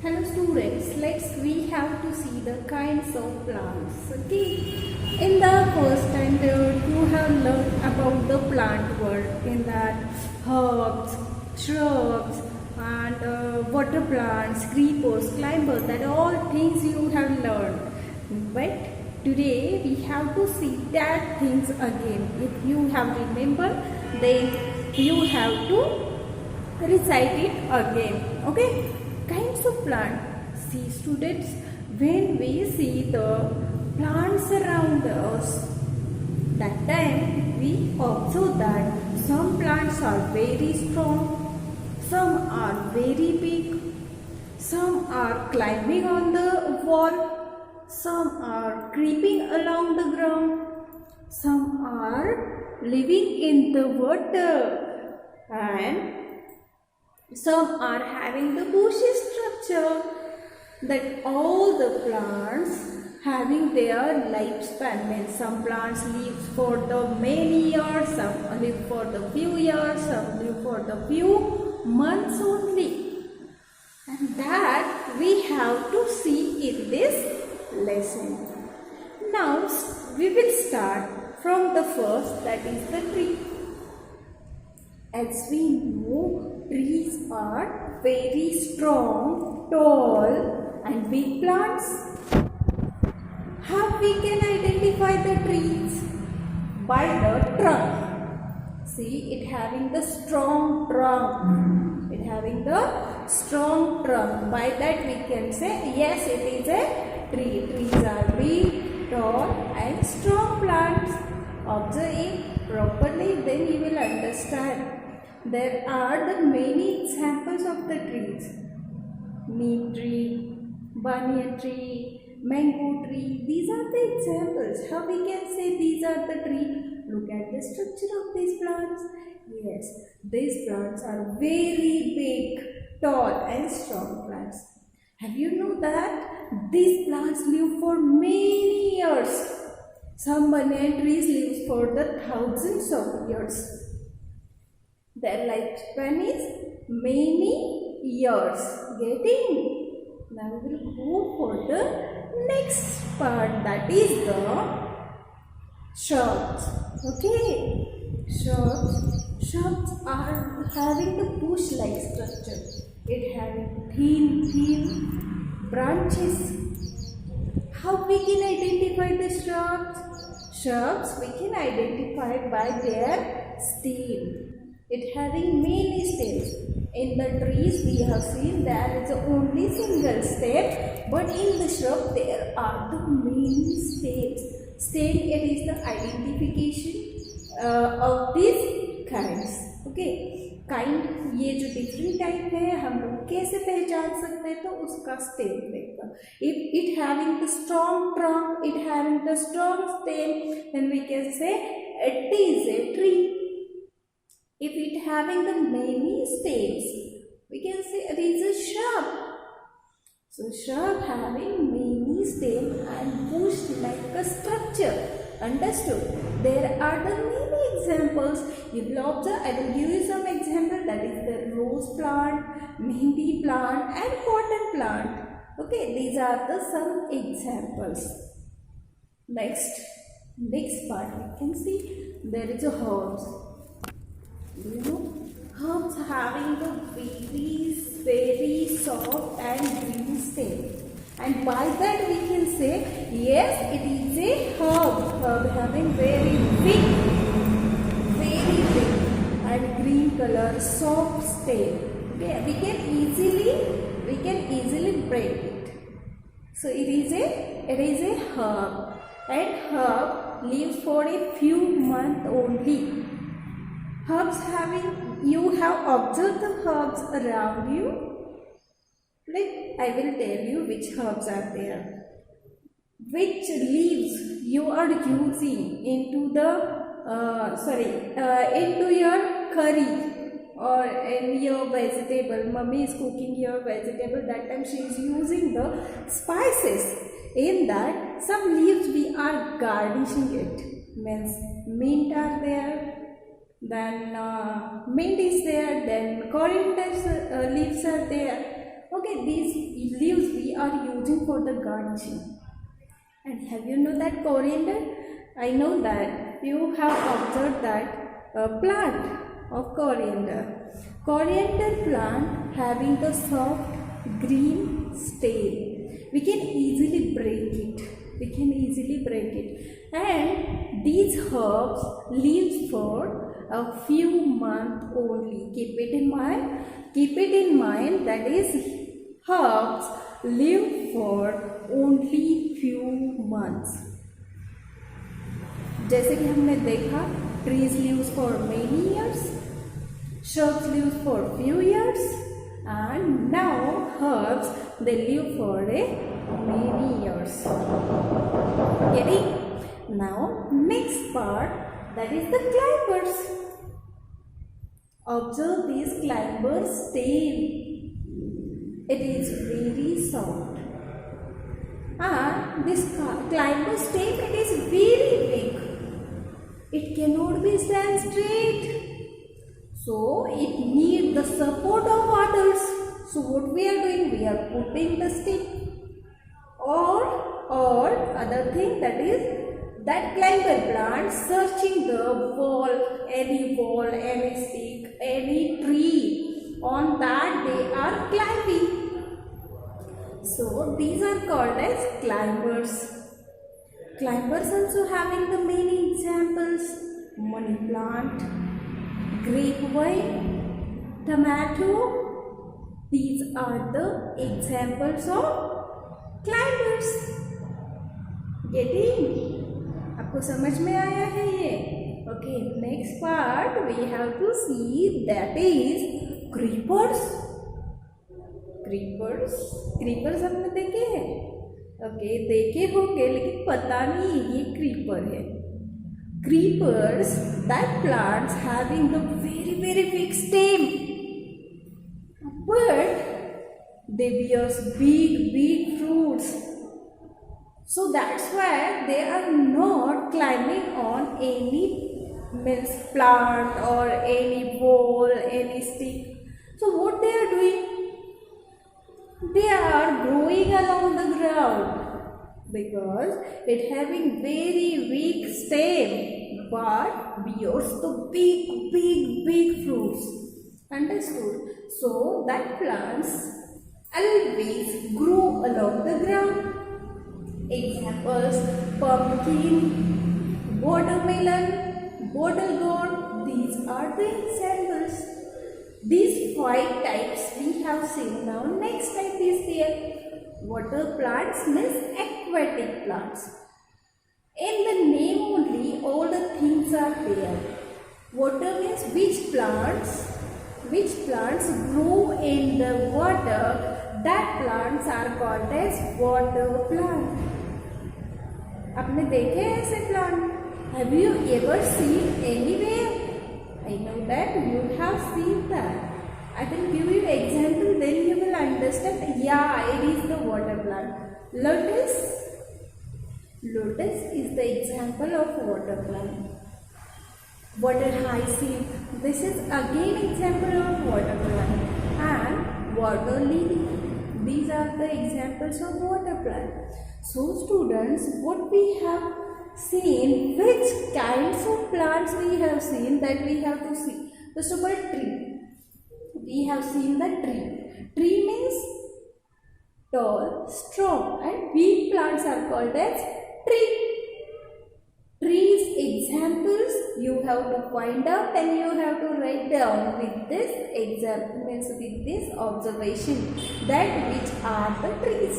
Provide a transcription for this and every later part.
Hello students, we have to see the kinds of plants. Okay, in the first standard you have learned about the plant world. In that, herbs, shrubs, and water plants, creepers, climbers. That all things you have learned. But today we have to see that things again. If you have remembered, then you have to recite it again. Okay, kinds of plant. See students, when we see the plants around us, that time we observe that some plants are very strong, some are very big, some are climbing on the wall, some are creeping along the ground, some are living in the water, and some are having the bushy structure. That all the plants having their lifespan. Means some plants live for the many years, some live for the few years, some live for the few months only. And that we have to see in this lesson. Now we will start from the first, that is the tree. As we know, trees are very strong, tall and big plants. How we can identify the trees? By the trunk. See, it having the strong trunk. It having the strong trunk. By that we can say, yes, it is a tree. Trees are big, tall and strong plants. Observe it properly, then you will understand. There are the many examples of the trees. Neem tree, banyan tree, mango tree. These are the examples. How we can say these are the trees? Look at the structure of these plants. Yes, these plants are very big, tall and strong plants. Have you know that these plants live for many years? Some banyan trees live for the thousands of years. Their lifespan is many years. Getting? Now we will go for the next part, that is the shrubs. Okay, shrubs are having the bush-like structure. It having thin branches. How we can identify the shrubs? Shrubs we can identify by their stem. It having many stems. In the trees we have seen there is only single stem, but in the shrub there are the many stems. Stem, it is the identification of these kinds. Okay, kind ये जो different type है हम लोग कैसे पहचान सकते हैं? तो उसका stem देखकर. If it having the strong trunk, it having the strong stem, then we can say it is a tree. If it having the many stems, we can say it is a shrub. So shrub having many stems and bush like a structure. Understood? There are the many examples. You will observe, I will give you some example, that is the rose plant, mehndi plant and cotton plant. Okay, these are the some examples. Next part we can see there is a herbs. You know, herbs having the very soft and green stem, and by that we can say yes, it is a herb having very big and green color soft stem. Okay, we can easily break it. So it is a herb, and herb lives for a few months only. Herbs having, you have observed the herbs around you. Like I will tell you which herbs are there. Which leaves you are using into the into your curry or in your vegetable. Mummy is cooking your vegetable. That time she is using the spices. In that, some leaves we are garnishing it. Means mint are there. Then mint is there, then coriander leaves are there. Okay, these leaves we are using for the garnishing. And have you know that coriander? I know that you have observed that plant of coriander. Coriander plant having the soft green stem. We can easily break it. We can easily break it. And these herbs live for a few months only. Keep it in mind. Keep it in mind that is herbs live for only few months. जैसे कि हमने देखा trees lives for many years, shrubs live for few years, and now herbs they live for a many years. Getting? Now next part, that is the climbers. Observe these climbers stem. It is very soft. And this climber stem, it is very big. It cannot be stand straight. So it needs the support of others. So what we are doing? We are putting the stick or other thing, that is that climber plant searching the wall, any stick, any tree. On that they are climbing. So these are called as climbers. Climbers also having the many examples: money plant, grapevine, tomato. These are the examples of climbers. Getting? आपको समझ में आया है ये? Okay, next part we have to see, that is creepers. Creepers हमने देखे हैं? Okay, देखे होंगे लेकिन पता नहीं ये क्रीपर है. Creepers, that plants having the very big stem, but they bears big fruits. So that's why they are not climbing on any plant or any wall, any stick. So what they are doing? They are growing along the ground because it having very weak stem but bears the big fruits. Understood? So that plants always grow along the ground. Examples: pumpkin, watermelon, bottle gourd. These are the examples. These 5 types we have seen. Now next type is there. Water plants means aquatic plants. In the name only all the things are there. Water means which plants grow in the water. That plants are called as water plant. आपने देखे ऐसे plant? Have you ever seen anywhere? I know that you have seen that. I will give you an example, then you will understand. Yeah, it is the water plant. Lotus is the example of water plant. Water hyacinth, this is again example of water plant. And water lily, these are the examples of water plant. So students, what we have seen, which kinds of plants we have seen, that we have to see. First of all, tree. We have seen the tree. Tree means tall, strong, and weak plants are called as tree. Trees examples you have to find out and you have to write down with this example, means with this observation, that which are the trees.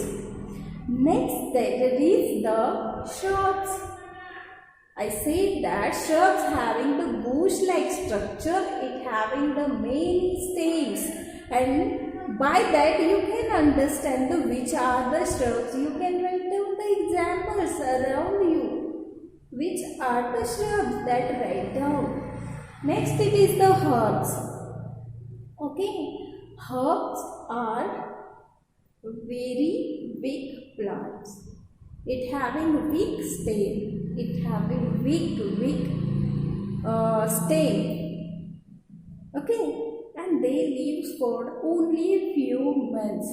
Next, there is the shrubs. I said that shrubs having the bush-like structure, it having the many stems, and by that you can understand the which are the shrubs. You can write down the examples around you. Which are the shrubs, that write down. Next, it is the herbs. Okay, herbs are very big plants. It having weak stem. It having weak stem. Okay, and they live for only a few months.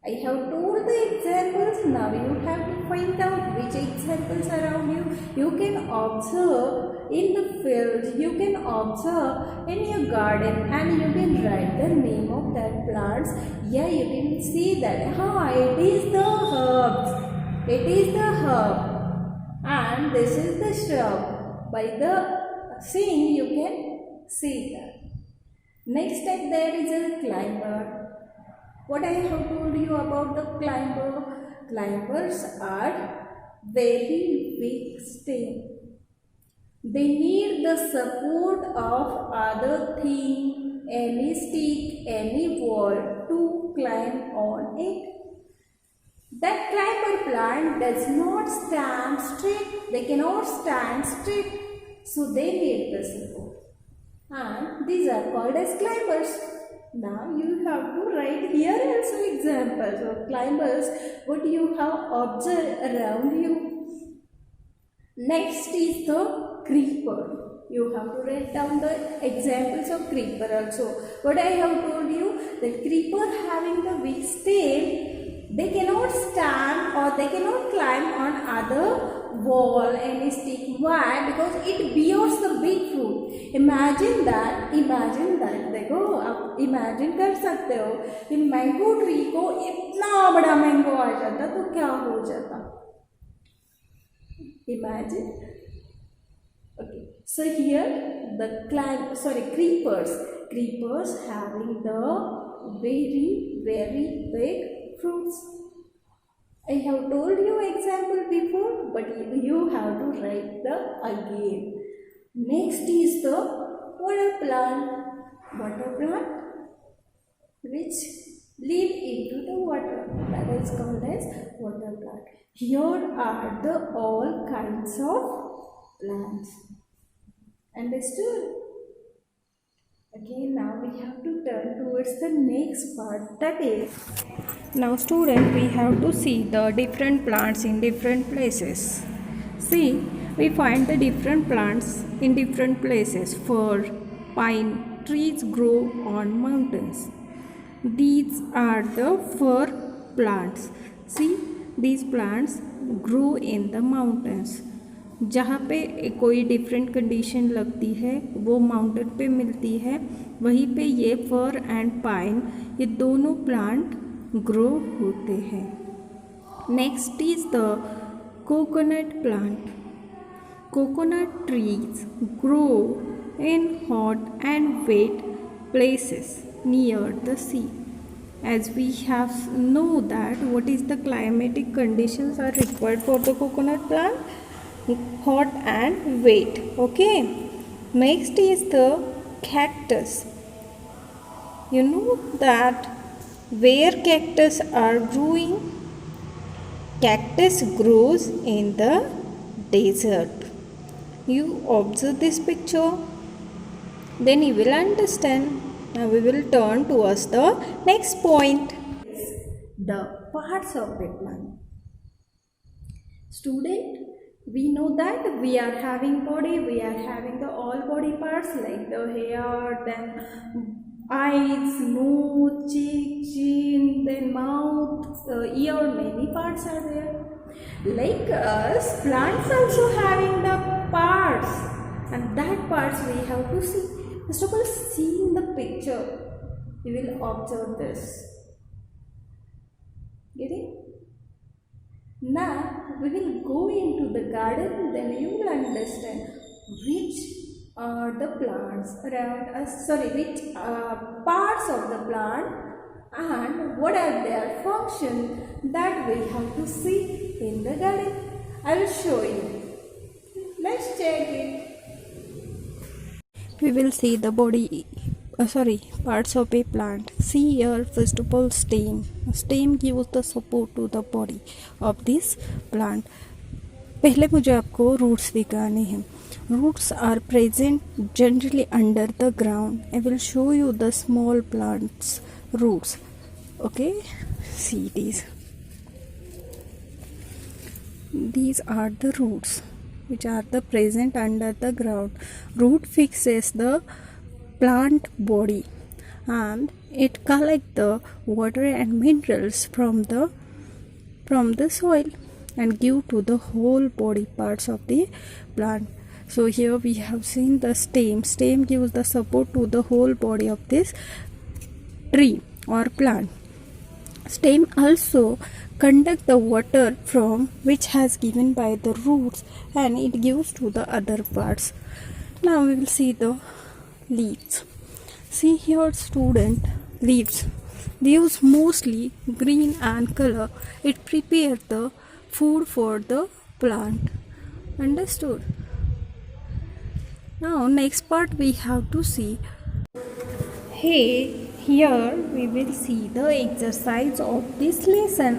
I have told the examples. Now you have to find out which examples around you. You can observe in the field. You can observe in your garden, and you can write the name of that plants. Yeah, you can see that. It is the herbs. It is the herb, and this is the shrub. By the seeing, you can see that. Next step, there is a climber. What I have told you about the climber? Climbers are very weak stem. They need the support of other thing, any stick, any wall to climb on it. That climber plant does not stand straight. They cannot stand straight. So they need the support. And these are called as climbers. Now you have to write here also examples of climbers what you have observed around you. Next is the creeper. You have to write down the examples of creeper also. What I have told you, the creeper having the weak stem, they cannot stand or they cannot climb on other wall, any stick. Why? Because it bears the big fruit. Imagine that देखो आप imagine कर सकते हो कि mango tree को इतना बड़ा mango आ जाता तो क्या हो जाता. Imagine. Okay, so here the creepers having the very big fruits. I have told you example before, but you have to write the again. Next is the water plant. Water plant which live into the water. That is called as water plant. Here are the all kinds of plants. Understood? Again, now we have to turn towards the next part. That is, now student, we have to see the different plants in different places. See, we find the different plants in different places. Fir, pine, trees grow on mountains. These are the fir plants. See, these plants grow in the mountains. जहाँ पे कोई different condition लगती है वो mountain पे मिलती है, वहीं पे ये फर एंड पाइन ये दोनों प्लांट ग्रो होते हैं. Next is the coconut plant. Coconut trees grow in hot and wet places near the sea. As we have know that what is the climatic conditions are required for the coconut plant? Hot and wet. Okay. Next is the cactus. You know that where cactus are growing? Cactus grows in the desert. You observe this picture, then you will understand. Now we will turn towards the next point. The parts of the plant. Student, we know that we are having body, we are having the all body parts like the hair, then eyes, nose, cheek, chin, then mouth, ear, many parts are there. Like us, plants also having the parts, and that parts we have to see. First of all, seeing the picture, you will observe this. Getting? Now we will go into the garden, then you will understand which are the plants around us, which parts of the plant and what are their function that we have to see in the garden. I will show you. Let's check it. We will see the body, parts of a plant. See here, first of all, stem. Stem gives the support to the body of this plant. पहले मुझे आपको roots दिखाने हैं. Roots are present generally under the ground. I will show you the small plants roots. Okay, see these. These are the roots which are the present under the ground. Root fixes the plant body and it collect the water and minerals from the soil and give to the whole body parts of the plant. So here we have seen the stem gives the support to the whole body of this tree or plant. Stem also conduct the water from which has given by the roots and it gives to the other parts. Now we will see the leaves. See here student, leaves mostly green and color. It prepares the food for the plant. Understood? Now next part we have to see. Here we will see the exercise of this lesson.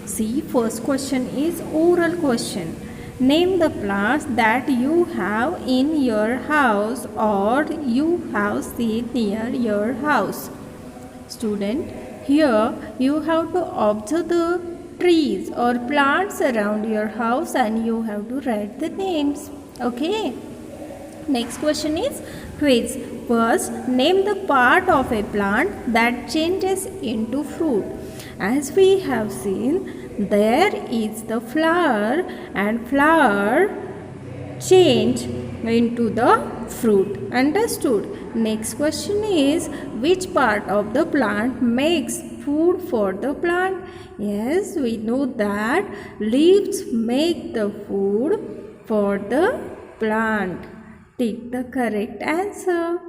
See, first question is oral question. Name the plants that you have in your house or you have seen near your house. Student, here you have to observe the trees or plants around your house and you have to write the names. Okay. Next question is quiz. First, name the part of a plant that changes into fruit. As we have seen, there is the flower and flower change into the fruit. Understood? Next question is which part of the plant makes food for the plant? Yes, we know that leaves make the food for the plant. Take the correct answer.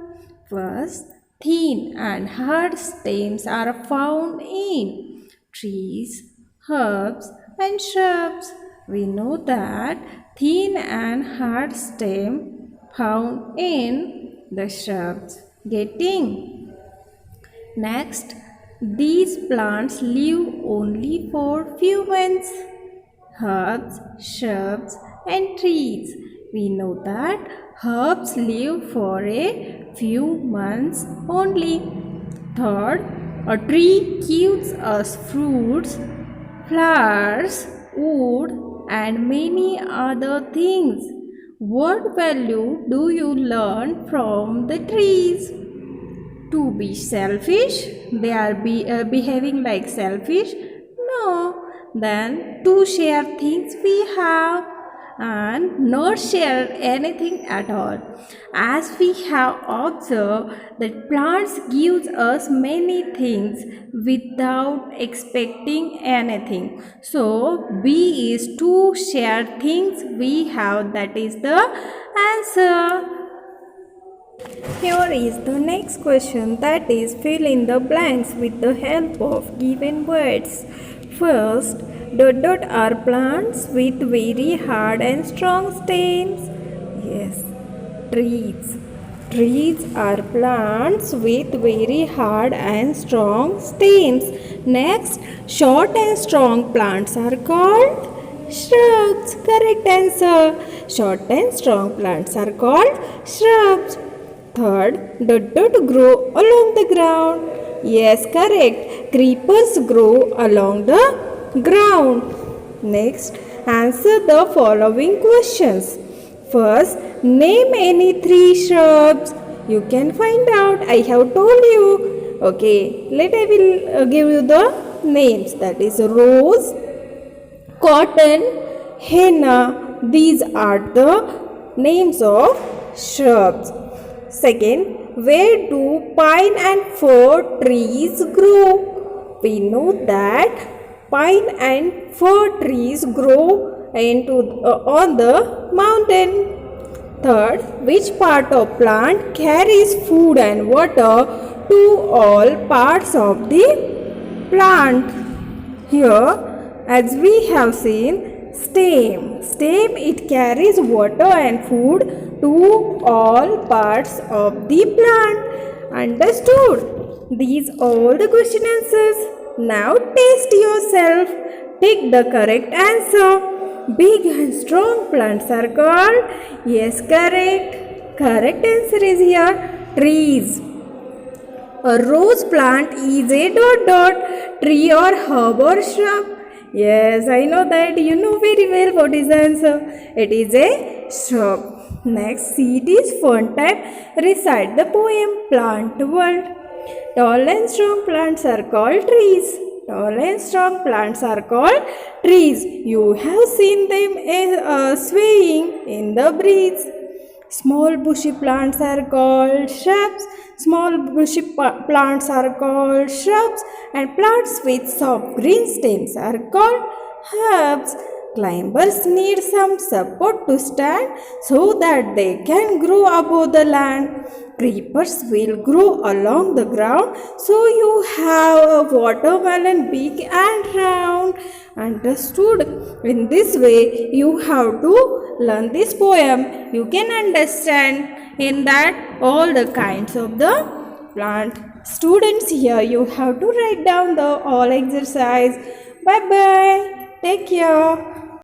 First, thin and hard stems are found in trees, herbs and shrubs. We know that thin and hard stem found in the shrubs. Getting? Next, these plants live only for few months. Herbs, shrubs and trees. We know that herbs live for a few months only. Third, a tree gives us fruits, flowers, wood and many other things. What value do you learn from the trees? To be selfish? They are behaving like selfish? No. Then to share things we have and not share anything at all. As we have observed that plants gives us many things without expecting anything. So B is to share things we have. That is the answer. Here is the next question, that is fill in the blanks with the help of given words. First, dot are plants with very hard and strong stems. Yes, trees. Trees are plants with very hard and strong stems. Next, short and strong plants are called shrubs. Correct answer. Short and strong plants are called shrubs. Third, dot grow along the ground. Yes, correct. Creepers grow along the ground. Next, answer the following questions. First, name any 3 shrubs. You can find out. I have told you. Okay, I will give you the names. That is rose, cotton, henna. These are the names of shrubs. Second, where do pine and fir trees grow? We know that pine and fir trees grow on the mountain. Third, which part of plant carries food and water to all parts of the plant? Here, as we have seen, stem it carries water and food to all parts of the plant. Understood? These all the question answers. Now test yourself. Take the correct answer. Big and strong plants are called? Yes, correct. Correct answer is here trees. A rose plant is a tree or herb or shrub. Yes, I know that you know very well what is the answer. It is a shrub. Next, see, it is fun time. Recite the poem Plant World. Tall and strong plants are called trees. Tall and strong plants are called trees. You have seen them swaying in the breeze. Small bushy plants are called shrubs. Small bushy plants are called shrubs, and plants with soft green stems are called herbs. Climbers need some support to stand so that they can grow above the land. Creepers will grow along the ground, so you have a watermelon big and round. Understood? In this way, you have to learn this poem. You can understand in that all the kinds of the plant. Students, here you have to write down the all exercise. Bye bye. Take care.